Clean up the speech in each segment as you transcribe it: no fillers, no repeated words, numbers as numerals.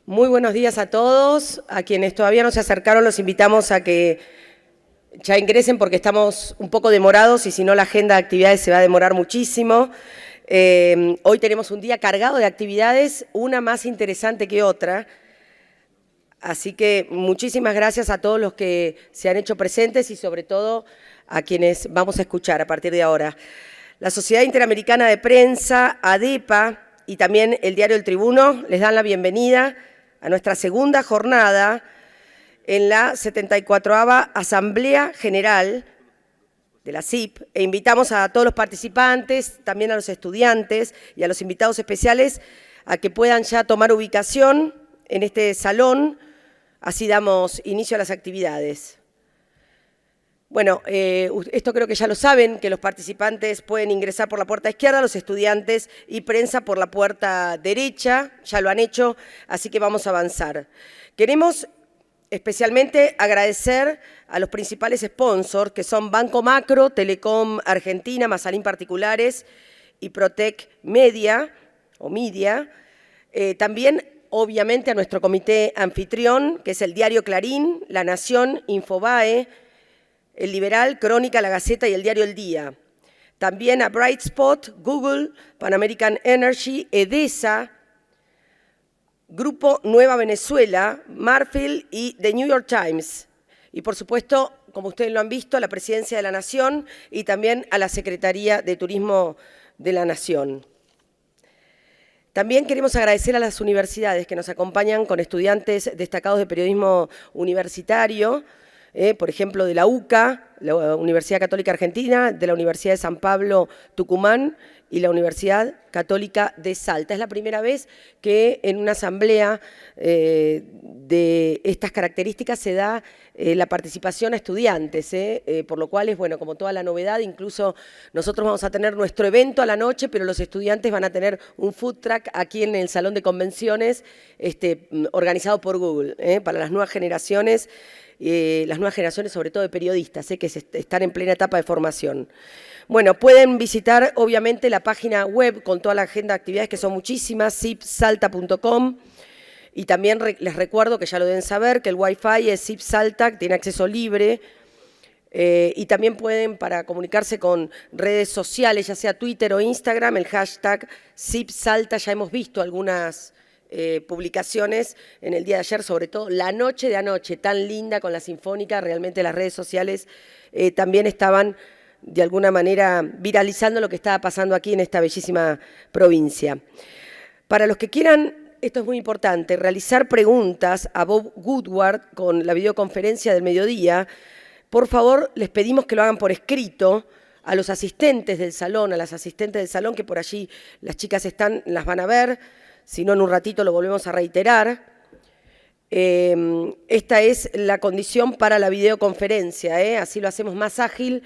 Muy buenos días a todos. A quienes todavía no se acercaron los invitamos a que ya ingresen porque estamos un poco demorados y si no la agenda de actividades se va a demorar muchísimo. Hoy tenemos un día cargado de actividades, una más interesante que otra. Así que muchísimas gracias a todos los que se han hecho presentes y sobre todo a quienes vamos a escuchar a partir de ahora. La Sociedad Interamericana de Prensa, ADEPA y también el diario El Tribuno les dan la bienvenida a nuestra segunda jornada en la 74ª Asamblea General de la CIP e invitamos a todos los participantes, también a los estudiantes y a los invitados especiales a que puedan ya tomar ubicación en este salón, así damos inicio a las actividades. Bueno, esto creo que ya lo saben, que los participantes pueden ingresar por la puerta izquierda, los estudiantes y prensa por la puerta derecha, ya lo han hecho, así que vamos a avanzar. Queremos especialmente agradecer a los principales sponsors, que son Banco Macro, Telecom Argentina, Mazalín Particulares y Protec Media, o Media. También, obviamente, a nuestro comité anfitrión, que es el diario Clarín, La Nación, Infobae, El Liberal, Crónica, La Gaceta y el diario El Día. También a Bright Spot, Google, Pan American Energy, Edesa, Grupo Nueva Venezuela, Marfil y The New York Times. Y por supuesto, como ustedes lo han visto, a la Presidencia de la Nación y también a la Secretaría de Turismo de la Nación. También queremos agradecer a las universidades que nos acompañan con estudiantes destacados de periodismo universitario, por ejemplo, de la UCA, la Universidad Católica Argentina, de la Universidad de San Pablo, Tucumán y la Universidad Católica de Salta. Es la primera vez que en una asamblea de estas características se da la participación a estudiantes, por lo cual es, bueno, como toda la novedad, incluso nosotros vamos a tener nuestro evento a la noche, pero los estudiantes van a tener un food truck aquí en el Salón de Convenciones, organizado por Google, para las nuevas generaciones, sobre todo de periodistas, que están en plena etapa de formación. Bueno, pueden visitar obviamente la página web con toda la agenda de actividades, que son muchísimas, cipsalta.com, y también les recuerdo, que ya lo deben saber, que el Wi-Fi es Cip Salta, tiene acceso libre, y también pueden, para comunicarse con redes sociales, ya sea Twitter o Instagram, el hashtag CipSalta, ya hemos visto algunas publicaciones en el día de ayer, sobre todo la noche de anoche, tan linda con la Sinfónica, realmente las redes sociales también estaban de alguna manera viralizando lo que estaba pasando aquí en esta bellísima provincia. Para los que quieran, esto es muy importante, realizar preguntas a Bob Woodward con la videoconferencia del mediodía, por favor les pedimos que lo hagan por escrito a los asistentes del salón, a las asistentes del salón, que por allí las chicas están, las van a ver. Si no, en un ratito lo volvemos a reiterar. Esta es la condición para la videoconferencia, así lo hacemos más ágil,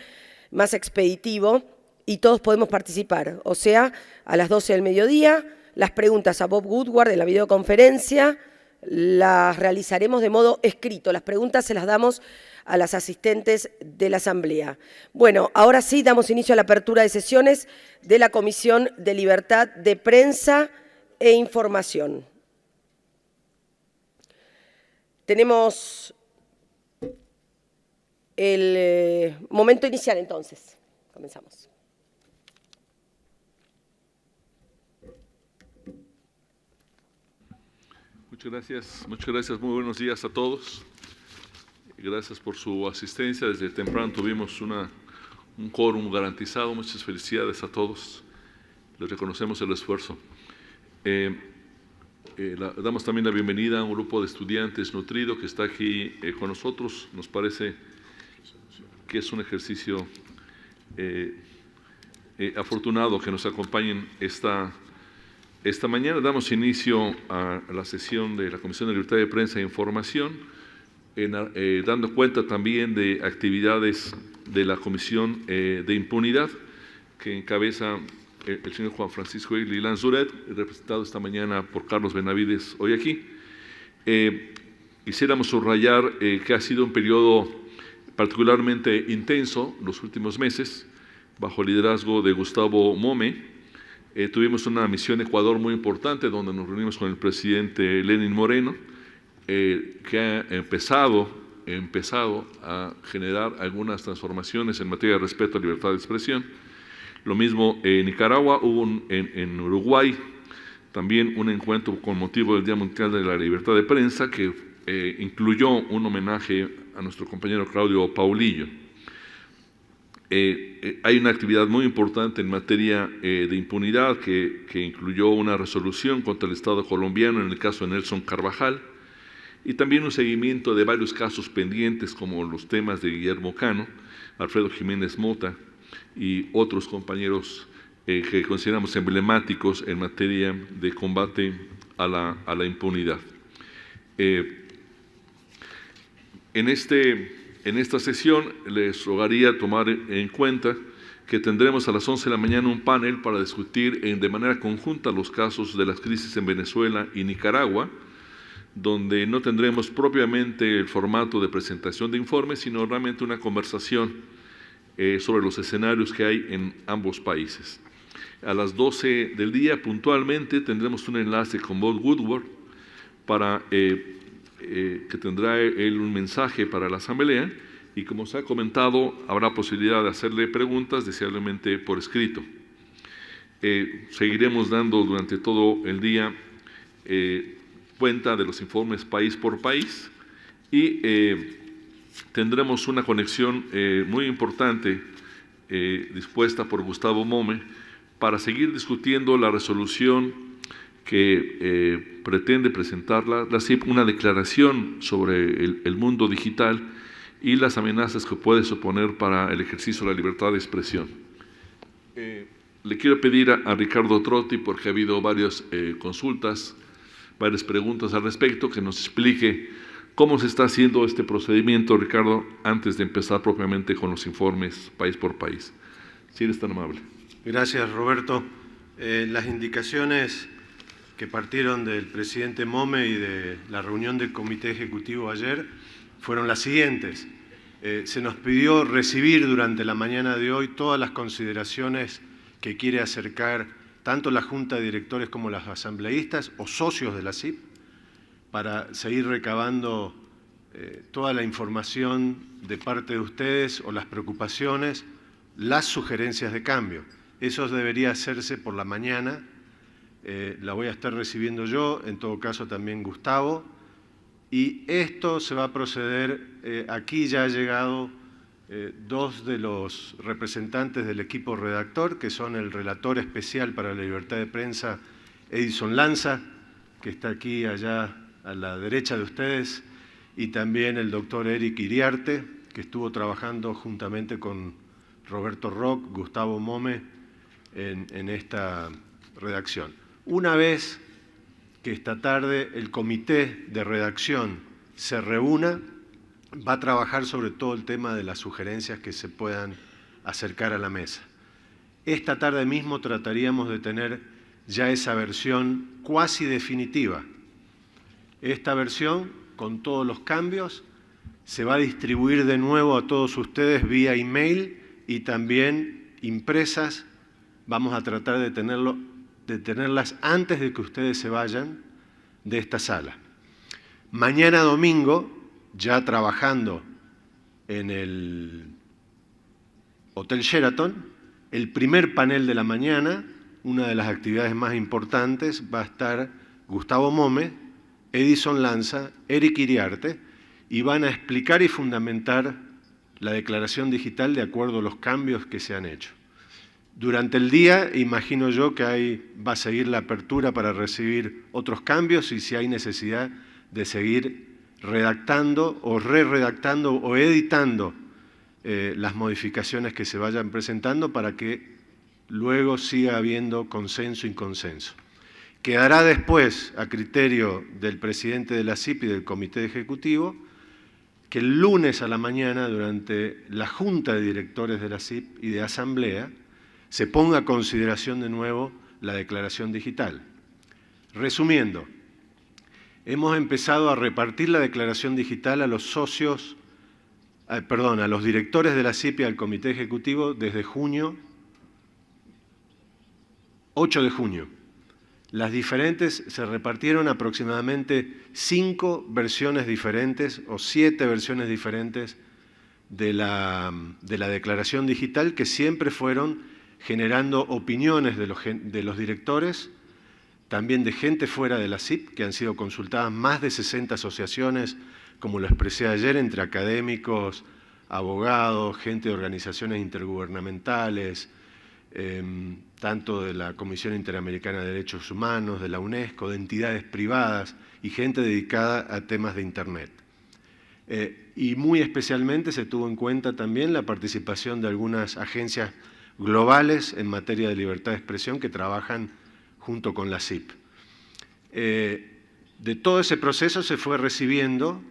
más expeditivo y todos podemos participar. O sea, a las 12 del mediodía, las preguntas a Bob Woodward de la videoconferencia las realizaremos de modo escrito. Las preguntas se las damos a las asistentes de la Asamblea. Bueno, ahora sí damos inicio a la apertura de sesiones de la Comisión de Libertad de Prensa e Información. Tenemos el momento inicial, entonces. Comenzamos. Muchas gracias, muy buenos días a todos. Gracias por su asistencia. Desde temprano tuvimos un quórum garantizado. Muchas felicidades a todos. Les reconocemos el esfuerzo. Damos también la bienvenida a un grupo de estudiantes nutrido que está aquí con nosotros. Nos parece que es un ejercicio afortunado que nos acompañen esta mañana. Damos inicio a la sesión de la Comisión de Libertad de Prensa e Información, dando cuenta también de actividades de la Comisión de Impunidad, que encabeza el señor Juan Francisco Igli Lanzuret, representado esta mañana por Carlos Benavides, hoy aquí. Quisiéramos subrayar que ha sido un periodo particularmente intenso los últimos meses, bajo el liderazgo de Gustavo Mome, Tuvimos una misión a Ecuador muy importante donde nos reunimos con el presidente Lenín Moreno, que ha empezado a generar algunas transformaciones en materia de respeto a la libertad de expresión. Lo mismo en Nicaragua, hubo en Uruguay también un encuentro con motivo del Día Mundial de la Libertad de Prensa que incluyó un homenaje a nuestro compañero Claudio Paulillo. Hay una actividad muy importante en materia de impunidad que incluyó una resolución contra el Estado colombiano en el caso de Nelson Carvajal y también un seguimiento de varios casos pendientes como los temas de Guillermo Cano, Alfredo Jiménez Mota y otros compañeros que consideramos emblemáticos en materia de combate a la impunidad. En esta sesión les rogaría tomar en cuenta que tendremos a las 11 de la mañana un panel para discutir de manera conjunta los casos de las crisis en Venezuela y Nicaragua, donde no tendremos propiamente el formato de presentación de informes, sino realmente una conversación sobre los escenarios que hay en ambos países. A las 12 del día, puntualmente, tendremos un enlace con Bob Woodward para que tendrá él un mensaje para la Asamblea y, como se ha comentado, habrá posibilidad de hacerle preguntas, deseablemente por escrito. Seguiremos dando durante todo el día cuenta de los informes país por país y tendremos una conexión muy importante dispuesta por Gustavo Mome para seguir discutiendo la resolución que pretende presentar la CIP, una declaración sobre el mundo digital y las amenazas que puede suponer para el ejercicio de la libertad de expresión. Le quiero pedir a Ricardo Trotti, porque ha habido varias consultas, varias preguntas al respecto, que nos explique cómo se está haciendo este procedimiento, Ricardo, antes de empezar propiamente con los informes país por país. Si eres tan amable. Gracias, Roberto. Las indicaciones que partieron del presidente Mome y de la reunión del Comité Ejecutivo ayer fueron las siguientes. Se nos pidió recibir durante la mañana de hoy todas las consideraciones que quiere acercar tanto la Junta de Directores como los asambleístas o socios de la CIP para seguir recabando toda la información de parte de ustedes o las preocupaciones, las sugerencias de cambio. Eso debería hacerse por la mañana, la voy a estar recibiendo yo, en todo caso también Gustavo, y esto se va a proceder, aquí ya ha llegado dos de los representantes del equipo redactor, que son el relator especial para la libertad de prensa, Edison Lanza, que está aquí allá a la derecha de ustedes, y también el doctor Eric Iriarte, que estuvo trabajando juntamente con Roberto Rock, Gustavo Mome, en esta redacción. Una vez que esta tarde el comité de redacción se reúna, va a trabajar sobre todo el tema de las sugerencias que se puedan acercar a la mesa. Esta tarde mismo trataríamos de tener ya esa versión cuasi definitiva. Esta versión, con todos los cambios, se va a distribuir de nuevo a todos ustedes vía email y también impresas. Vamos a tratar de tenerlas antes de que ustedes se vayan de esta sala. Mañana domingo, ya trabajando en el Hotel Sheraton, el primer panel de la mañana, una de las actividades más importantes, va a estar Gustavo Mome, Edison Lanza, Eric Iriarte, y van a explicar y fundamentar la declaración digital de acuerdo a los cambios que se han hecho. Durante el día, imagino yo que va a seguir la apertura para recibir otros cambios y si hay necesidad de seguir redactando o re-redactando o editando las modificaciones que se vayan presentando para que luego siga habiendo consenso y consenso. Quedará después a criterio del presidente de la CIP y del Comité Ejecutivo que el lunes a la mañana, durante la Junta de Directores de la CIP y de Asamblea, se ponga a consideración de nuevo la declaración digital. Resumiendo, hemos empezado a repartir la declaración digital a los socios, a los directores de la CIP y al Comité Ejecutivo desde junio 8 de junio. Las diferentes se repartieron aproximadamente 5 versiones diferentes o 7 versiones diferentes de la declaración digital, que siempre fueron generando opiniones de los directores, también de gente fuera de la CIP, que han sido consultadas más de 60 asociaciones, como lo expresé ayer, entre académicos, abogados, gente de organizaciones intergubernamentales, tanto de la Comisión Interamericana de Derechos Humanos, de la UNESCO, de entidades privadas y gente dedicada a temas de Internet. Y muy especialmente se tuvo en cuenta también la participación de algunas agencias globales en materia de libertad de expresión que trabajan junto con la CIP. De todo ese proceso se fue recibiendo,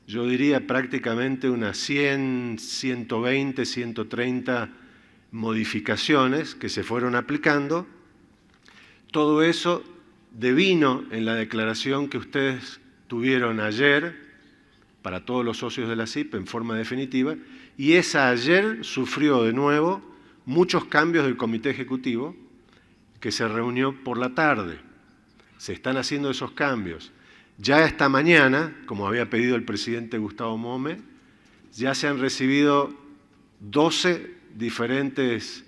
yo diría prácticamente unas 100, 120, 130 modificaciones que se fueron aplicando. Todo eso devino en la declaración que ustedes tuvieron ayer para todos los socios de la CIP en forma definitiva, y esa ayer sufrió de nuevo muchos cambios del Comité Ejecutivo, que se reunió por la tarde. Se están haciendo esos cambios. Ya esta mañana, como había pedido el presidente Gustavo Mome, ya se han recibido 12 diferentes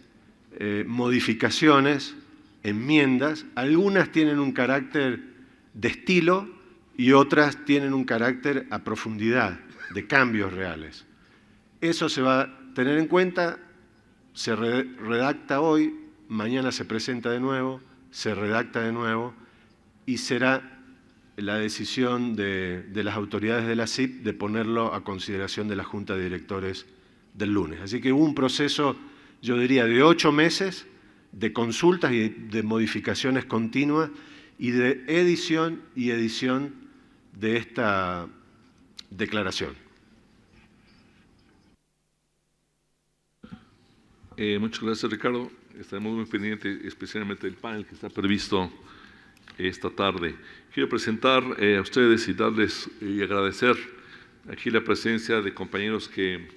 modificaciones, enmiendas. Algunas tienen un carácter de estilo y otras tienen un carácter a profundidad, de cambios reales. Eso se va a tener en cuenta, se redacta hoy, mañana se presenta de nuevo, se redacta de nuevo y será la decisión de las autoridades de la CIP de ponerlo a consideración de la Junta de Directores del lunes. Así que hubo un proceso, yo diría, de 8 meses de consultas y de modificaciones continuas y de edición de esta declaración. Muchas gracias, Ricardo. Estaremos muy pendientes, especialmente del panel que está previsto esta tarde. Quiero presentar a ustedes y darles y agradecer aquí la presencia de compañeros que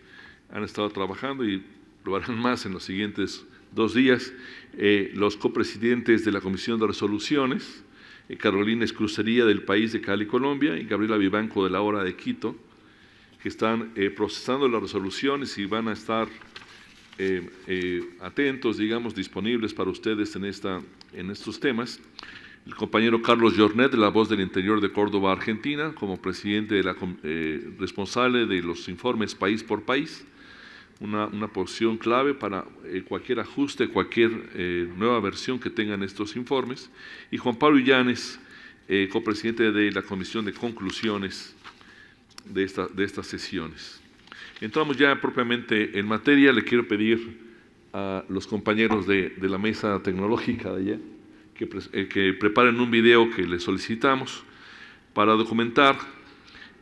han estado trabajando y lo harán más en los siguientes 2 días. Los copresidentes de la Comisión de Resoluciones, Carolina Escrucería del país de Cali, Colombia, y Gabriela Vivanco de la Hora de Quito, que están procesando las resoluciones y van a estar atentos, digamos, disponibles para ustedes en estos temas. El compañero Carlos Jornet, de La Voz del Interior de Córdoba, Argentina, como presidente responsable de los informes país por país, una posición clave para cualquier ajuste, cualquier nueva versión que tengan estos informes. Y Juan Pablo Illanes, copresidente de la Comisión de Conclusiones de estas sesiones. Entramos ya propiamente en materia. Le quiero pedir a los compañeros de la mesa tecnológica de allá que preparen un video que les solicitamos para documentar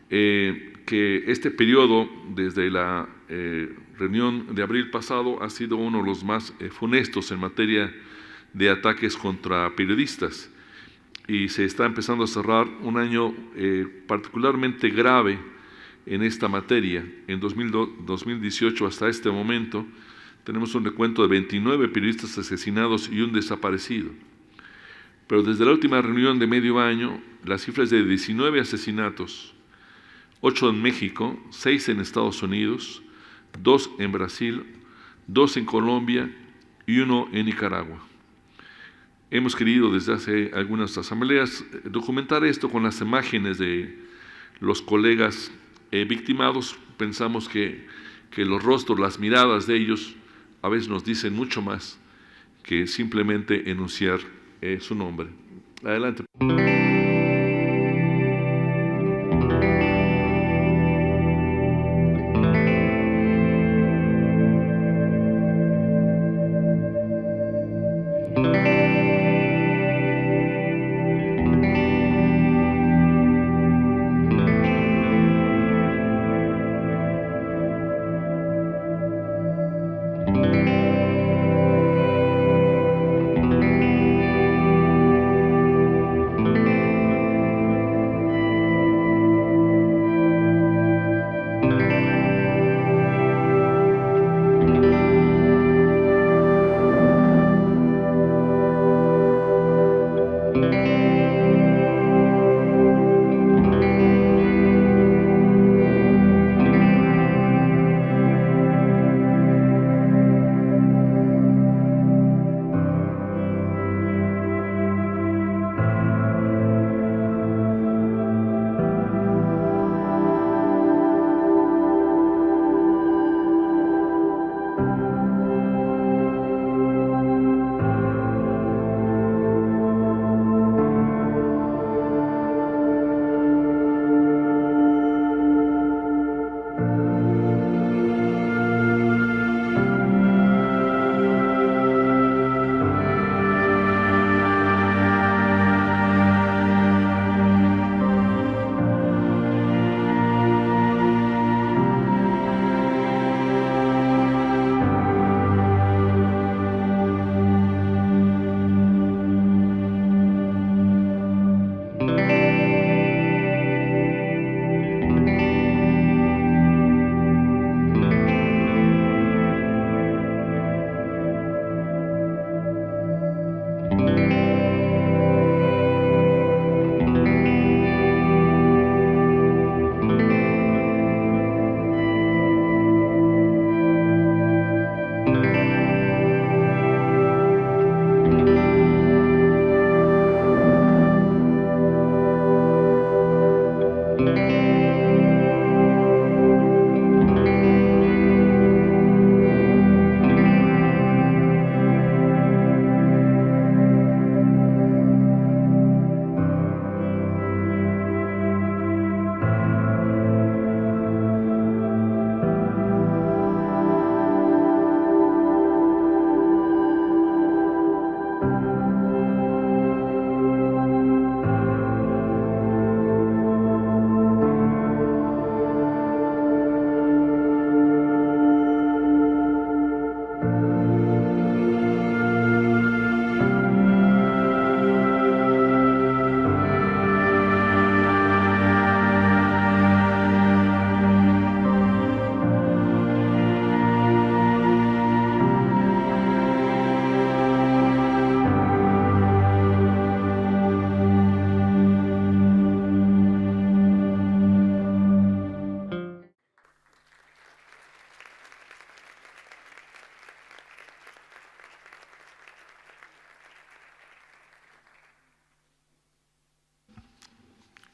que este periodo, desde la reunión de abril pasado, ha sido uno de los más funestos en materia de ataques contra periodistas, y se está empezando a cerrar un año particularmente grave en esta materia. En 2018 hasta este momento tenemos un recuento de 29 periodistas asesinados y un desaparecido. Pero desde la última reunión de medio año, la cifra es de 19 asesinatos, 8 en México, 6 en Estados Unidos, 2 en Brasil, 2 en Colombia y 1 en Nicaragua. Hemos querido desde hace algunas asambleas documentar esto con las imágenes de los colegas victimados. Pensamos que los rostros, las miradas de ellos a veces nos dicen mucho más que simplemente enunciar su nombre. Adelante.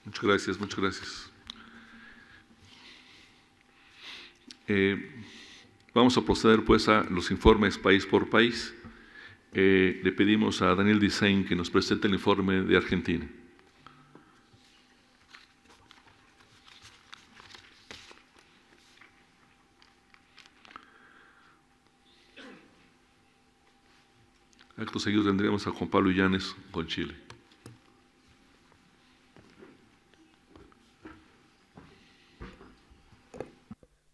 Muchas gracias, muchas gracias. Vamos a proceder pues a los informes país por país. Le pedimos a Daniel Dicen que nos presente el informe de Argentina. Acto seguido tendremos a Juan Pablo Illanes con Chile.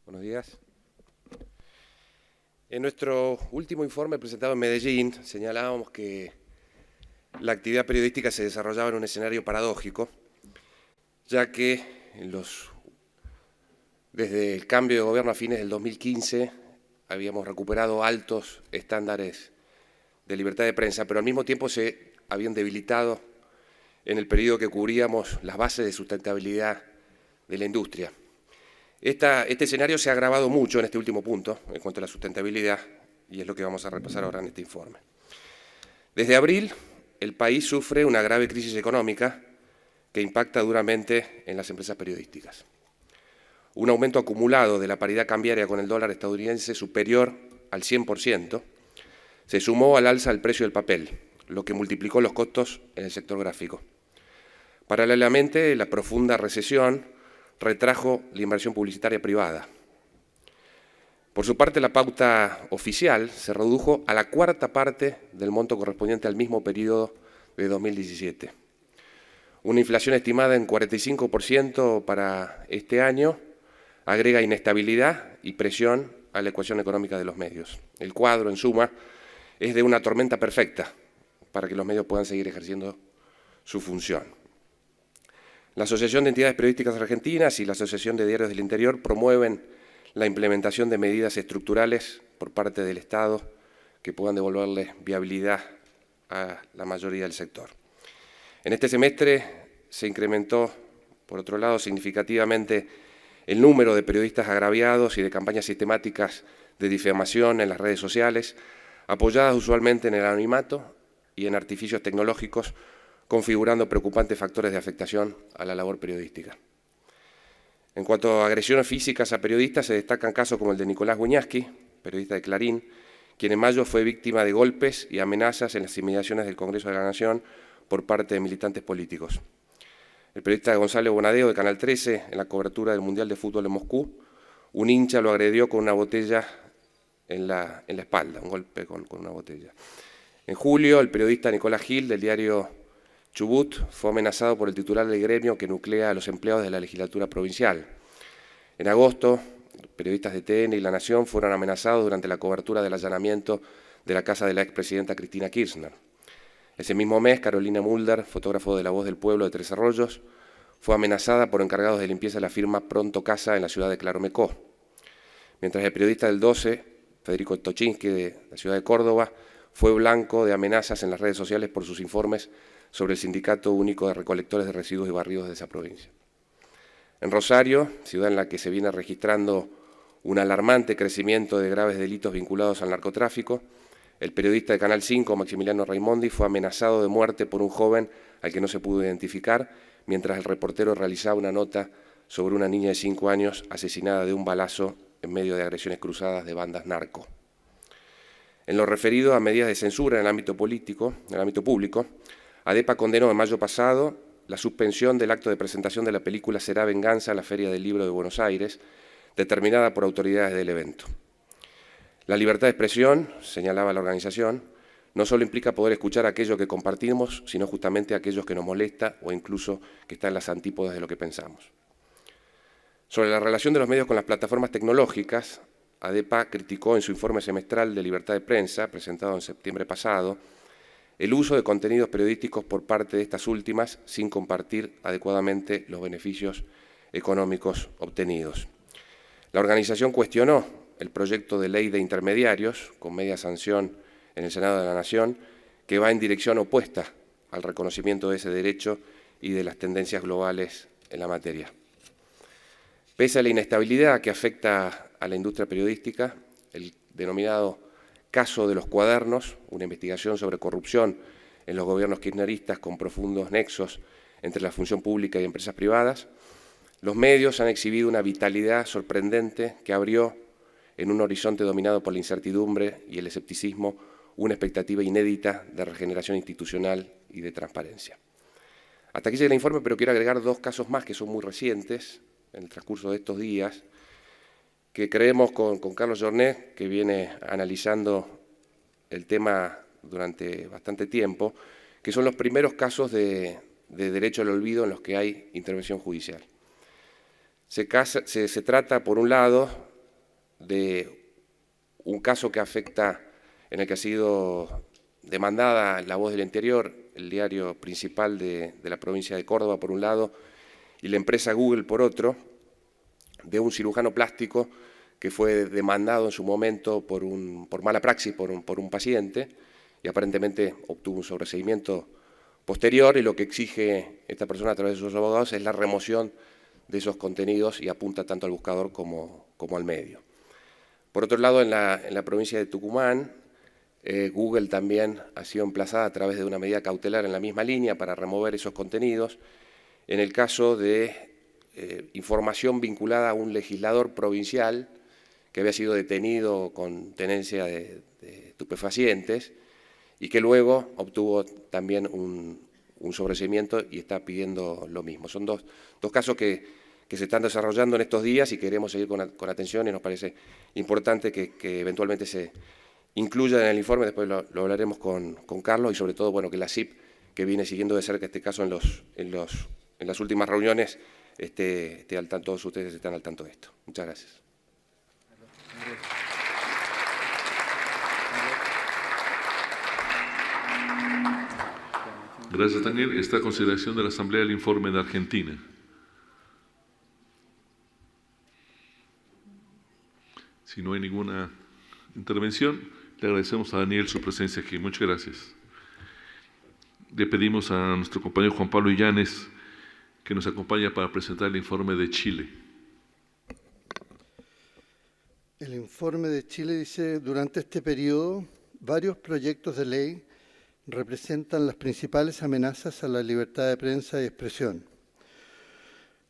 Buenos días. En nuestro último informe presentado en Medellín señalábamos que la actividad periodística se desarrollaba en un escenario paradójico, ya que desde el cambio de gobierno a fines del 2015 habíamos recuperado altos estándares de libertad de prensa, pero al mismo tiempo se habían debilitado en el periodo que cubríamos las bases de sustentabilidad de la industria. Este escenario se ha agravado mucho en este último punto, en cuanto a la sustentabilidad, y es lo que vamos a repasar ahora en este informe. Desde abril, el país sufre una grave crisis económica que impacta duramente en las empresas periodísticas. Un aumento acumulado de la paridad cambiaria con el dólar estadounidense superior al 100%, se sumó al alza del precio del papel, lo que multiplicó los costos en el sector gráfico. Paralelamente, la profunda recesión retrajo la inversión publicitaria privada. Por su parte, la pauta oficial se redujo a la cuarta parte del monto correspondiente al mismo periodo de 2017. Una inflación estimada en 45% para este año agrega inestabilidad y presión a la ecuación económica de los medios. El cuadro, en suma, es de una tormenta perfecta para que los medios puedan seguir ejerciendo su función. La Asociación de Entidades Periodísticas Argentinas y la Asociación de Diarios del Interior promueven la implementación de medidas estructurales por parte del Estado que puedan devolverle viabilidad a la mayoría del sector. En este semestre se incrementó, por otro lado, significativamente el número de periodistas agraviados y de campañas sistemáticas de difamación en las redes sociales, apoyadas usualmente en el anonimato y en artificios tecnológicos, configurando preocupantes factores de afectación a la labor periodística. En cuanto a agresiones físicas a periodistas, se destacan casos como el de Nicolás Wiñaski, periodista de Clarín, quien en mayo fue víctima de golpes y amenazas en las inmediaciones del Congreso de la Nación por parte de militantes políticos. El periodista Gonzalo Bonadeo, de Canal 13, en la cobertura del Mundial de Fútbol en Moscú, un hincha lo agredió con una botella en la espalda, un golpe con una botella. En julio, el periodista Nicolás Gil, del diario Chubut, fue amenazado por el titular del gremio que nuclea a los empleados de la legislatura provincial. En agosto, periodistas de TN y La Nación fueron amenazados durante la cobertura del allanamiento de la casa de la expresidenta Cristina Kirchner. Ese mismo mes, Carolina Mulder, fotógrafo de La Voz del Pueblo de Tres Arroyos, fue amenazada por encargados de limpieza de la firma Pronto Casa en la ciudad de Claromecó. Mientras el periodista del 12, Federico Tochinsky, de la ciudad de Córdoba, fue blanco de amenazas en las redes sociales por sus informes sobre el Sindicato Único de Recolectores de Residuos y Barridos de esa provincia. En Rosario, ciudad en la que se viene registrando un alarmante crecimiento de graves delitos vinculados al narcotráfico, el periodista de Canal 5, Maximiliano Raimondi, fue amenazado de muerte por un joven al que no se pudo identificar, mientras el reportero realizaba una nota sobre una niña de 5 años asesinada de un balazo en medio de agresiones cruzadas de bandas narco. En lo referido a medidas de censura en el ámbito público, ADEPA condenó en mayo pasado la suspensión del acto de presentación de la película Será Venganza a la Feria del Libro de Buenos Aires, determinada por autoridades del evento. La libertad de expresión, señalaba la organización, no solo implica poder escuchar aquello que compartimos, sino justamente aquellos que nos molesta o incluso que está en las antípodas de lo que pensamos. Sobre la relación de los medios con las plataformas tecnológicas, ADEPA criticó en su informe semestral de libertad de prensa, presentado en septiembre pasado, el uso de contenidos periodísticos por parte de estas últimas sin compartir adecuadamente los beneficios económicos obtenidos. La organización cuestionó el proyecto de ley de intermediarios, con media sanción en el Senado de la Nación, que va en dirección opuesta al reconocimiento de ese derecho y de las tendencias globales en la materia. Pese a la inestabilidad que afecta a la industria periodística, el denominado caso de los cuadernos, una investigación sobre corrupción en los gobiernos kirchneristas con profundos nexos entre la función pública y empresas privadas. Los medios han exhibido una vitalidad sorprendente que abrió, en un horizonte dominado por la incertidumbre y el escepticismo, una expectativa inédita de regeneración institucional y de transparencia. Hasta aquí llega el informe, pero quiero agregar 2 casos más que son muy recientes, en el transcurso de estos días, que creemos con Carlos Jornet, que viene analizando el tema durante bastante tiempo, que son los primeros casos de derecho al olvido en los que hay intervención judicial. Se trata, por un lado, de un caso que afecta, en el que ha sido demandada La Voz del Interior, el diario principal de la provincia de Córdoba, por un lado, y la empresa Google, por otro, de un cirujano plástico que fue demandado en su momento por mala praxis por un paciente y aparentemente obtuvo un sobreseimiento posterior, y lo que exige esta persona a través de sus abogados es la remoción de esos contenidos y apunta tanto al buscador como al medio. Por otro lado, en la provincia de Tucumán, Google también ha sido emplazada a través de una medida cautelar en la misma línea para remover esos contenidos, en el caso de información vinculada a un legislador provincial que había sido detenido con tenencia de estupefacientes y que luego obtuvo también un sobreseimiento y está pidiendo lo mismo. Son dos casos que se están desarrollando en estos días y queremos seguir con atención, y nos parece importante que eventualmente se incluya en el informe. Después lo hablaremos con Carlos, y sobre todo, bueno, que la CIP, que viene siguiendo de cerca este caso en las últimas reuniones, esté al tanto, todos ustedes están al tanto de esto. Muchas gracias. Gracias, Daniel. Esta consideración de la Asamblea el informe de Argentina. Si no hay ninguna intervención, le agradecemos a Daniel su presencia aquí. Muchas gracias. Le pedimos a nuestro compañero Juan Pablo Illanes que nos acompañe para presentar el informe de Chile. El informe de Chile dice: durante este periodo, varios proyectos de ley representan las principales amenazas a la libertad de prensa y expresión.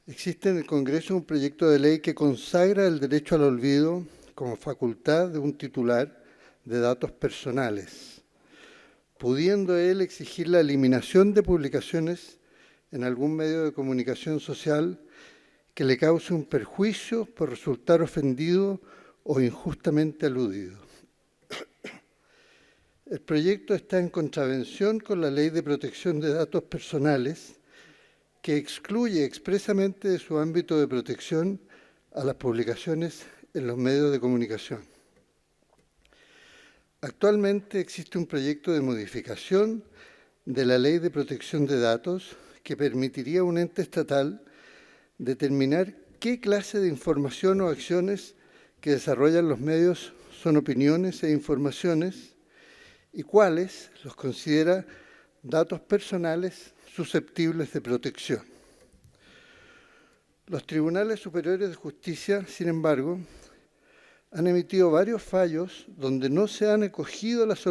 Existe en el Congreso un proyecto de ley que consagra el derecho al olvido como facultad de un titular de datos personales, pudiendo él exigir la eliminación de publicaciones en algún medio de comunicación social que le cause un perjuicio por resultar ofendido o injustamente aludido. El proyecto está en contravención con la Ley de Protección de Datos Personales, que excluye expresamente de su ámbito de protección a las publicaciones en los medios de comunicación. Actualmente existe un proyecto de modificación de la Ley de Protección de Datos que permitiría a un ente estatal determinar qué clase de información o acciones que desarrollan los medios son opiniones e informaciones y cuáles los considera datos personales susceptibles de protección. Los tribunales superiores de justicia, sin embargo, han emitido varios fallos donde no se han acogido las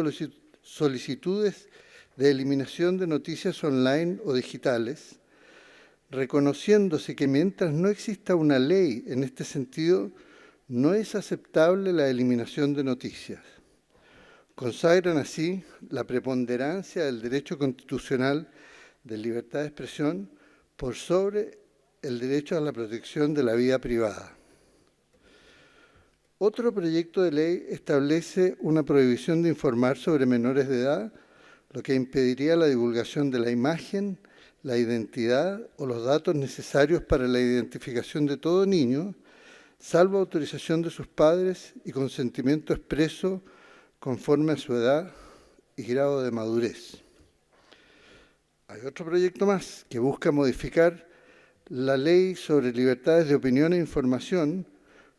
solicitudes de eliminación de noticias online o digitales, reconociéndose que mientras no exista una ley en este sentido, no es aceptable la eliminación de noticias. Consagran así la preponderancia del derecho constitucional de libertad de expresión por sobre el derecho a la protección de la vida privada. Otro proyecto de ley establece una prohibición de informar sobre menores de edad, lo que impediría la divulgación de la imagen, la identidad o los datos necesarios para la identificación de todo niño, salvo autorización de sus padres y consentimiento expreso conforme a su edad y grado de madurez. Hay otro proyecto más que busca modificar la Ley sobre Libertades de Opinión e Información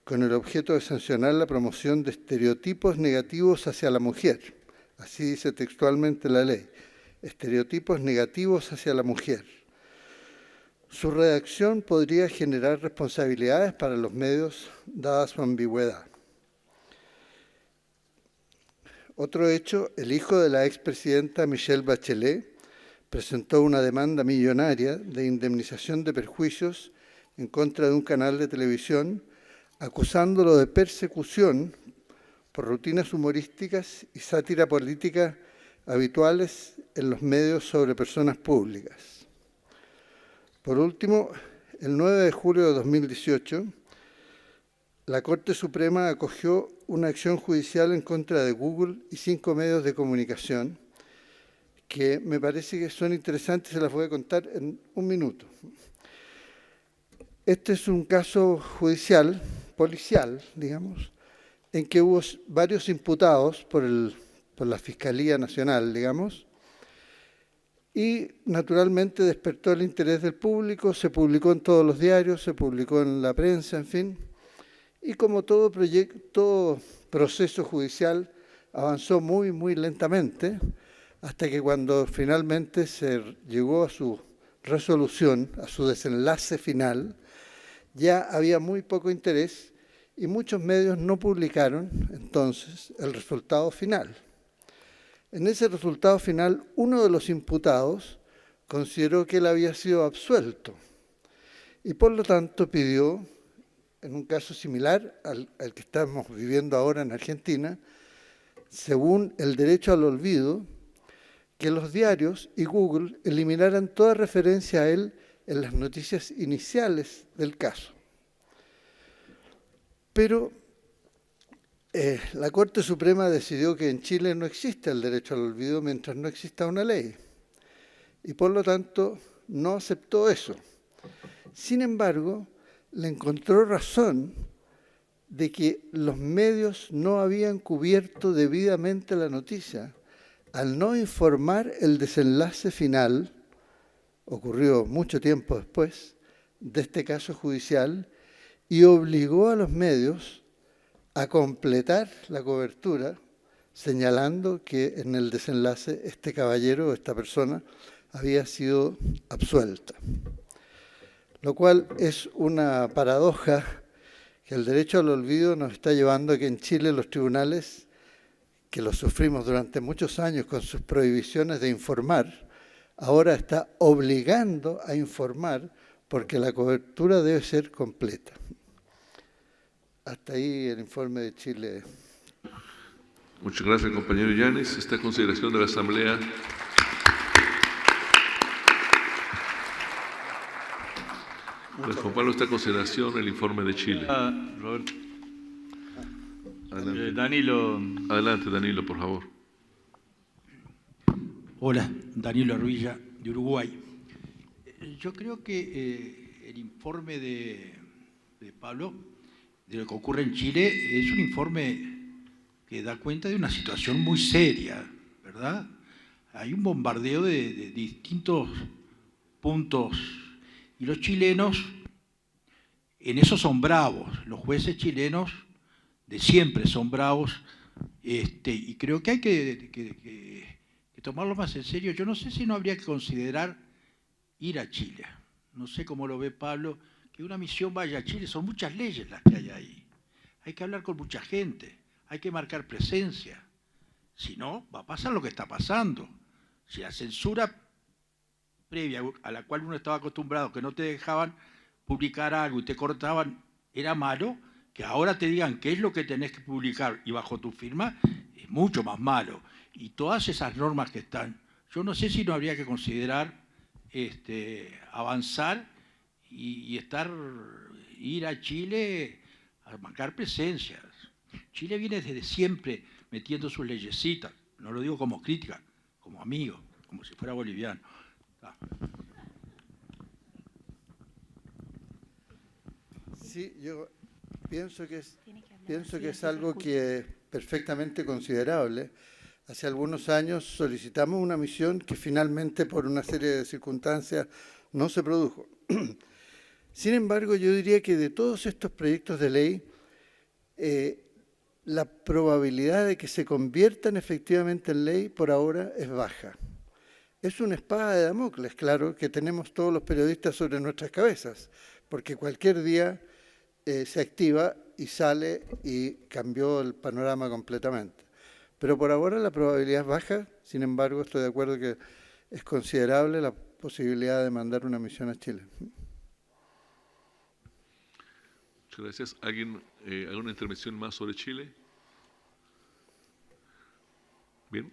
con el objeto de sancionar la promoción de estereotipos negativos hacia la mujer. Así dice textualmente la ley: estereotipos negativos hacia la mujer. Su redacción podría generar responsabilidades para los medios, dada su ambigüedad. Otro hecho: el hijo de la expresidenta Michelle Bachelet presentó una demanda millonaria de indemnización de perjuicios en contra de un canal de televisión, acusándolo de persecución por rutinas humorísticas y sátira política habituales en los medios sobre personas públicas. Por último, el 9 de julio de 2018, la Corte Suprema acogió una acción judicial en contra de Google y 5 medios de comunicación que me parece que son interesantes, se las voy a contar en un minuto. Este es un caso judicial, policial, digamos, en que hubo varios imputados por la Fiscalía Nacional, digamos, y naturalmente despertó el interés del público, se publicó en todos los diarios, se publicó en la prensa, en fin, y como todo proceso judicial avanzó muy, muy lentamente, hasta que cuando finalmente se llegó a su resolución, a su desenlace final, ya había muy poco interés y muchos medios no publicaron entonces el resultado final. En ese resultado final, uno de los imputados consideró que él había sido absuelto y por lo tanto pidió, en un caso similar al que estamos viviendo ahora en Argentina, según el derecho al olvido, que los diarios y Google eliminaran toda referencia a él en las noticias iniciales del caso. Pero la Corte Suprema decidió que en Chile no existe el derecho al olvido mientras no exista una ley, y por lo tanto no aceptó eso. Sin embargo, le encontró razón de que los medios no habían cubierto debidamente la noticia al no informar el desenlace final, ocurrió mucho tiempo después, de este caso judicial, y obligó a los medios a completar la cobertura, señalando que en el desenlace este caballero, esta persona, había sido absuelta. Lo cual es una paradoja que el derecho al olvido nos está llevando a que en Chile los tribunales, que lo sufrimos durante muchos años con sus prohibiciones de informar, ahora está obligando a informar porque la cobertura debe ser completa. Hasta ahí el informe de Chile. Muchas gracias, compañero Yanes. Esta consideración de la Asamblea. Les comparto esta consideración el informe de Chile. Roberto. Adelante. Danilo. Adelante, Danilo, por favor. Hola, Danilo Arruilla, de Uruguay. Yo creo que el informe de Pablo, de lo que ocurre en Chile, es un informe que da cuenta de una situación muy seria, ¿verdad? Hay un bombardeo de distintos puntos y los chilenos en eso son bravos. Los jueces chilenos de siempre son bravos y creo que hay que tomarlo más en serio. Yo no sé si no habría que considerar ir a Chile. No sé cómo lo ve Pablo, que una misión vaya a Chile. Son muchas leyes las que hay ahí. Hay que hablar con mucha gente, hay que marcar presencia. Si no, va a pasar lo que está pasando. Si la censura previa a la cual uno estaba acostumbrado, que no te dejaban publicar algo y te cortaban, era malo, que ahora te digan qué es lo que tenés que publicar y bajo tu firma, es mucho más malo. Y todas esas normas que están, yo no sé si no habría que considerar avanzar y ir a Chile a marcar presencias. Chile viene desde siempre metiendo sus leyesitas, no lo digo como crítica, como amigo, como si fuera boliviano. Sí, yo pienso que es algo que es perfectamente considerable. Hace algunos años solicitamos una misión que finalmente por una serie de circunstancias no se produjo. Sin embargo, yo diría que de todos estos proyectos de ley, la probabilidad de que se conviertan efectivamente en ley por ahora es baja. Es una espada de Damocles, claro, que tenemos todos los periodistas sobre nuestras cabezas, porque cualquier día se activa y sale y cambió el panorama completamente. Pero por ahora la probabilidad es baja, sin embargo estoy de acuerdo que es considerable la posibilidad de mandar una misión a Chile. Muchas gracias. ¿Alguna intervención más sobre Chile? Bien,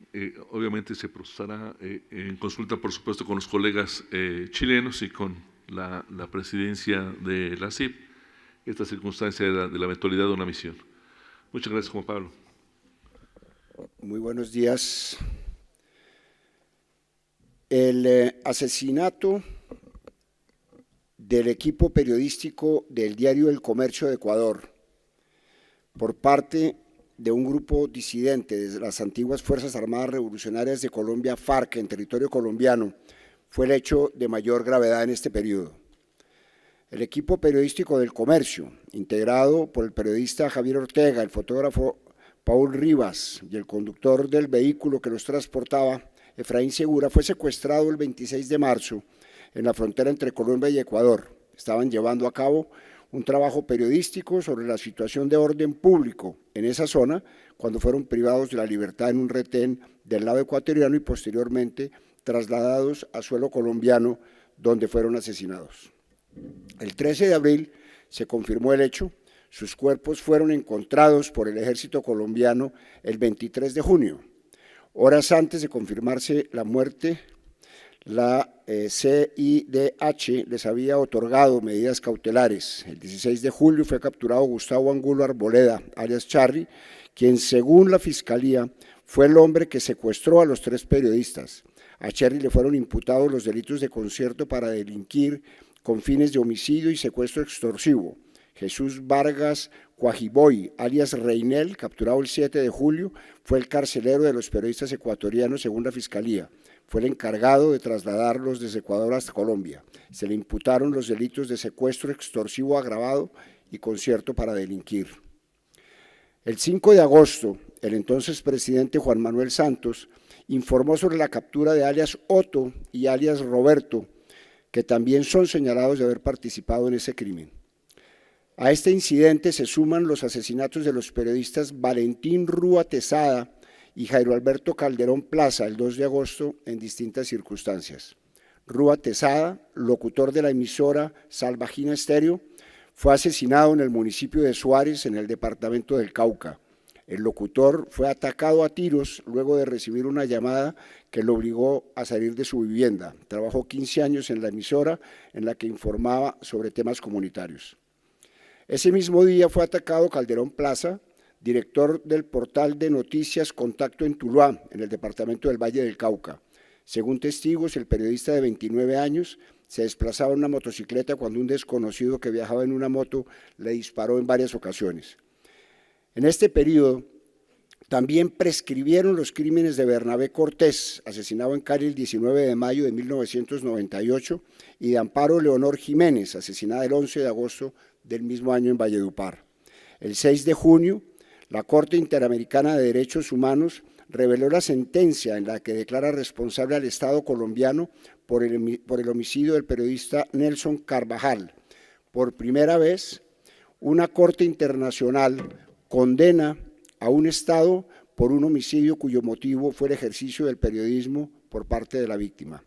obviamente se procesará en consulta, por supuesto, con los colegas chilenos y con la presidencia de la CIP, esta circunstancia de la eventualidad de una misión. Muchas gracias, Juan Pablo. Muy buenos días. El asesinato del equipo periodístico del diario El Comercio de Ecuador por parte de un grupo disidente de las antiguas Fuerzas Armadas Revolucionarias de Colombia, FARC, en territorio colombiano, fue el hecho de mayor gravedad en este periodo. El equipo periodístico del Comercio, integrado por el periodista Javier Ortega, el fotógrafo Paul Rivas y el conductor del vehículo que los transportaba, Efraín Segura, fue secuestrado el 26 de marzo en la frontera entre Colombia y Ecuador. Estaban llevando a cabo un trabajo periodístico sobre la situación de orden público en esa zona cuando fueron privados de la libertad en un retén del lado ecuatoriano y posteriormente trasladados a suelo colombiano, donde fueron asesinados. El 13 de abril se confirmó el hecho. Sus cuerpos fueron encontrados por el ejército colombiano el 23 de junio. Horas antes de confirmarse la muerte, la CIDH les había otorgado medidas cautelares. El 16 de julio fue capturado Gustavo Angulo Arboleda, alias Charry, quien según la Fiscalía fue el hombre que secuestró a los 3 periodistas. A Charry le fueron imputados los delitos de concierto para delinquir con fines de homicidio y secuestro extorsivo. Jesús Vargas Cuajiboy, alias Reinel, capturado el 7 de julio, fue el carcelero de los periodistas ecuatorianos según la Fiscalía. Fue el encargado de trasladarlos desde Ecuador hasta Colombia. Se le imputaron los delitos de secuestro extorsivo agravado y concierto para delinquir. El 5 de agosto, el entonces presidente Juan Manuel Santos informó sobre la captura de alias Otto y alias Roberto, que también son señalados de haber participado en ese crimen. A este incidente se suman los asesinatos de los periodistas Valentín Rúa Tesada y Jairo Alberto Calderón Plaza el 2 de agosto en distintas circunstancias. Rúa Tesada, locutor de la emisora Salvajina Estéreo, fue asesinado en el municipio de Suárez, en el departamento del Cauca. El locutor fue atacado a tiros luego de recibir una llamada que lo obligó a salir de su vivienda. Trabajó 15 años en la emisora en la que informaba sobre temas comunitarios. Ese mismo día fue atacado Calderón Plaza, director del portal de noticias Contacto en Tuluá, en el departamento del Valle del Cauca. Según testigos, el periodista de 29 años se desplazaba en una motocicleta cuando un desconocido que viajaba en una moto le disparó en varias ocasiones. En este periodo también prescribieron los crímenes de Bernabé Cortés, asesinado en Cali el 19 de mayo de 1998, y de Amparo Leonor Jiménez, asesinada el 11 de agosto del mismo año en Valledupar. El 6 de junio, la Corte Interamericana de Derechos Humanos reveló la sentencia en la que declara responsable al Estado colombiano por el homicidio del periodista Nelson Carvajal. Por primera vez, una Corte Internacional condena a un Estado por un homicidio cuyo motivo fue el ejercicio del periodismo por parte de la víctima.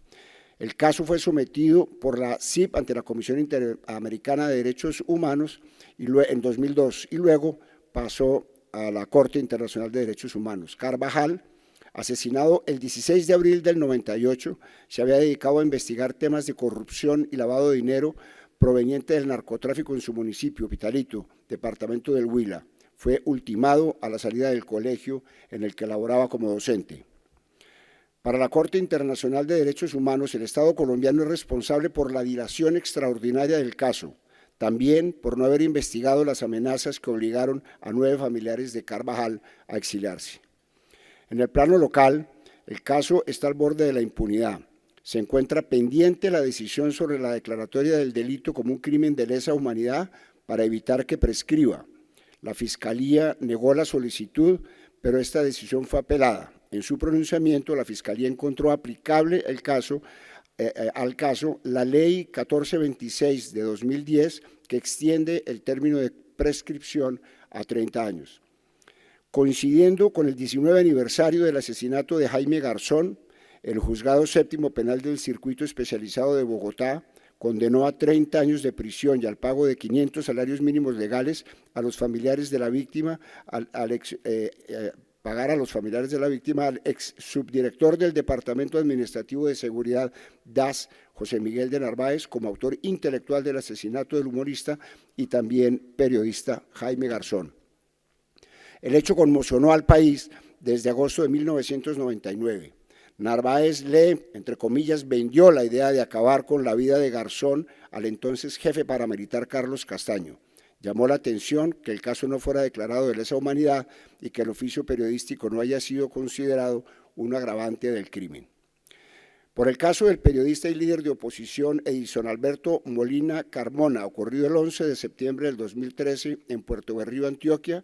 El caso fue sometido por la CIP ante la Comisión Interamericana de Derechos Humanos en 2002 y luego pasó a la Corte Internacional de Derechos Humanos. Carvajal, asesinado el 16 de abril del 98, se había dedicado a investigar temas de corrupción y lavado de dinero proveniente del narcotráfico en su municipio, Pitalito, departamento del Huila. Fue ultimado a la salida del colegio en el que laboraba como docente. Para la Corte Internacional de Derechos Humanos, el Estado colombiano es responsable por la dilación extraordinaria del caso, también por no haber investigado las amenazas que obligaron a 9 familiares de Carvajal a exiliarse. En el plano local, el caso está al borde de la impunidad. Se encuentra pendiente la decisión sobre la declaratoria del delito como un crimen de lesa humanidad para evitar que prescriba. La Fiscalía negó la solicitud, pero esta decisión fue apelada. En su pronunciamiento, la Fiscalía encontró aplicable al caso la Ley 1426 de 2010, que extiende el término de prescripción a 30 años. Coincidiendo con el 19 aniversario del asesinato de Jaime Garzón, el Juzgado Séptimo Penal del Circuito Especializado de Bogotá condenó a 30 años de prisión y al pago de 500 salarios mínimos legales a los familiares de la víctima, pagar a los familiares de la víctima al ex subdirector del Departamento Administrativo de Seguridad DAS, José Miguel de Narváez, como autor intelectual del asesinato del humorista y también periodista Jaime Garzón. El hecho conmocionó al país desde agosto de 1999. Narváez entre comillas, vendió la idea de acabar con la vida de Garzón al entonces jefe paramilitar Carlos Castaño. Llamó la atención que el caso no fuera declarado de lesa humanidad y que el oficio periodístico no haya sido considerado un agravante del crimen. Por el caso del periodista y líder de oposición Edison Alberto Molina Carmona, ocurrido el 11 de septiembre del 2013 en Puerto Berrío, Antioquia,